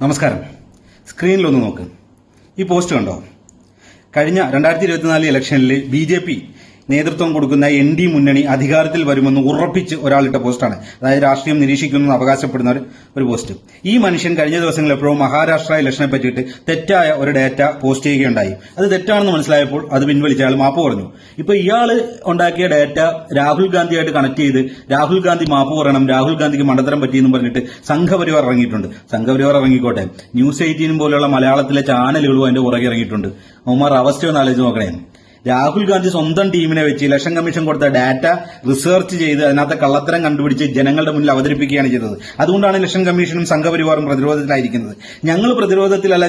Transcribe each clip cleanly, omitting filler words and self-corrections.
നമസ്കാരം. സ്ക്രീനിലൊന്ന് നോക്ക്. ഈ പോസ്റ്റ് കണ്ടോ? കഴിഞ്ഞ 2024 ഇലക്ഷനിൽ BJP നേതൃത്വം കൊടുക്കുന്ന ND മുന്നണി അധികാരത്തിൽ വരുമെന്ന് ഉറപ്പിച്ച് ഒരാളിട്ട പോസ്റ്റാണ്. അതായത് രാഷ്ട്രീയം നിരീക്ഷിക്കുമെന്ന് അവകാശപ്പെടുന്ന ഒരു പോസ്റ്റ്. ഈ മനുഷ്യൻ കഴിഞ്ഞ ദിവസങ്ങളിൽ എപ്പോഴും മഹാരാഷ്ട്ര ഇലക്ഷനെ പറ്റിയിട്ട് തെറ്റായ ഒരു ഡാറ്റ പോസ്റ്റ് ചെയ്യുകയുണ്ടായി. അത് തെറ്റാണെന്ന് മനസ്സിലായപ്പോൾ അത് പിൻവലിച്ച ആൾ മാപ്പ് പറഞ്ഞു. ഇപ്പൊ ഇയാള് ഉണ്ടാക്കിയ ഡാറ്റ രാഹുൽ ഗാന്ധിയായിട്ട് കണക്ട് ചെയ്ത് രാഹുൽ ഗാന്ധി മാപ്പ് പറയണം, രാഹുൽ ഗാന്ധിക്ക് മണ്ടത്തരം പറ്റിയെന്നും പറഞ്ഞിട്ട് സംഘപരിവാർ ഇറങ്ങിയിട്ടുണ്ട്. സംഘപരിവാർ ഇറങ്ങിക്കോട്ടെ, News 18 പോലെയുള്ള മലയാളത്തിലെ ചാനലുകളും അതിന്റെ പുറകെ ഇറങ്ങിയിട്ടുണ്ട്. അവന്മാർ അവസ്ഥ ഒന്ന് ആലോചിച്ച് നോക്കണേ. രാഹുൽ ഗാന്ധി സ്വന്തം ടീമിനെ വെച്ച് ഇലക്ഷൻ കമ്മീഷൻ കൊടുത്ത ഡാറ്റ റിസർച്ച് ചെയ്ത് അതിനകത്ത് കള്ളത്തരം കണ്ടുപിടിച്ച് ജനങ്ങളുടെ മുന്നിൽ അവതരിപ്പിക്കുകയാണ് ചെയ്തത്. അതുകൊണ്ടാണ് ഇലക്ഷൻ കമ്മീഷനും സംഘപരിവാറും പ്രതിരോധത്തിലായിരിക്കുന്നത്. ഞങ്ങൾ പ്രതിരോധത്തിലല്ല,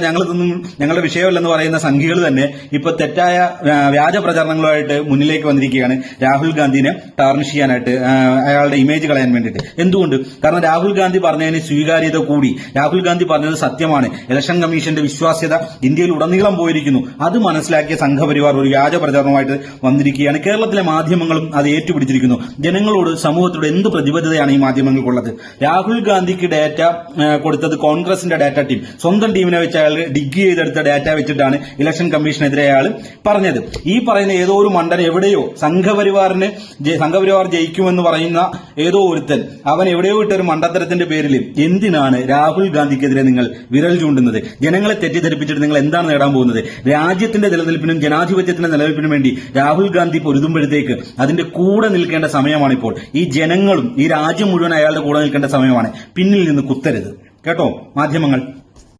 ഞങ്ങളുടെ വിഷയമല്ലെന്ന് പറയുന്ന സംഘികൾ തന്നെ ഇപ്പൊ തെറ്റായ വ്യാജ പ്രചരണങ്ങളുമായിട്ട് മുന്നിലേക്ക് വന്നിരിക്കുകയാണ് രാഹുൽ ഗാന്ധിനെ ടാർണിഷ് ചെയ്യാനായിട്ട്, അയാളുടെ ഇമേജ് കളയാൻ വേണ്ടിയിട്ട്. എന്തുകൊണ്ട്? കാരണം രാഹുൽ ഗാന്ധി പറഞ്ഞതിന് സ്വീകാര്യത കൂടി. രാഹുൽ ഗാന്ധി പറഞ്ഞത് സത്യമാണ്. ഇലക്ഷൻ കമ്മീഷന്റെ വിശ്വാസ്യത ഇന്ത്യയിൽ ഉടനീളം പോയിരിക്കുന്നു. അത് മനസ്സിലാക്കിയ സംഘപരിവാർ ഒരു വ്യാജ പ്രചാരണമായിട്ട് വന്നിരിക്കുകയാണ്. കേരളത്തിലെ മാധ്യമങ്ങളും അത് ഏറ്റുപിടിച്ചിരിക്കുന്നു. ജനങ്ങളോട്, സമൂഹത്തോട് എന്ത് പ്രതിബദ്ധതയാണ് ഈ മാധ്യമങ്ങൾക്കുള്ളത്? രാഹുൽ ഗാന്ധിക്ക് ഡാറ്റ കൊടുത്തത് കോൺഗ്രസിന്റെ ഡാറ്റ ടീം, സ്വന്തം ടീമിനെ വെച്ച് അയാൾ ഡിഗ് ചെയ്തെടുത്ത ഡാറ്റ വെച്ചിട്ടാണ് ഇലക്ഷൻ കമ്മീഷനെതിരെ അയാൾ പറഞ്ഞത്. ഈ പറയുന്ന ഏതോ ഒരു മണ്ടൻ എവിടെയോ സംഘപരിവാർ ജയിക്കുമെന്ന് പറയുന്ന ഏതോ ഒരുത്തൻ, അവൻ എവിടെയോ ഇട്ടൊരു മണ്ടത്തരത്തിന്റെ പേരിൽ എന്തിനാണ് രാഹുൽ ഗാന്ധിക്കെതിരെ നിങ്ങൾ വിരൽ ചൂണ്ടുന്നത്? ജനങ്ങളെ തെറ്റിദ്ധരിപ്പിച്ചിട്ട് നിങ്ങൾ എന്താണ് നേടാൻ പോകുന്നത്? രാജ്യത്തിന്റെ നിലനിൽപ്പിനും ജനാധിപത്യത്തിന്റെ നിലനിൽപ്പിനും വേണ്ടി രാഹുൽ ഗാന്ധി പൊരുതുമ്പോഴത്തേക്ക് അതിന്റെ കൂടെ നിൽക്കേണ്ട സമയമാണിപ്പോൾ. ഈ ജനങ്ങളും ഈ രാജ്യം മുഴുവൻ അയാളുടെ കൂടെ നിൽക്കേണ്ട സമയമാണ്. പിന്നിൽ നിന്ന് കുത്തരുത് കേട്ടോ മാധ്യമങ്ങൾ.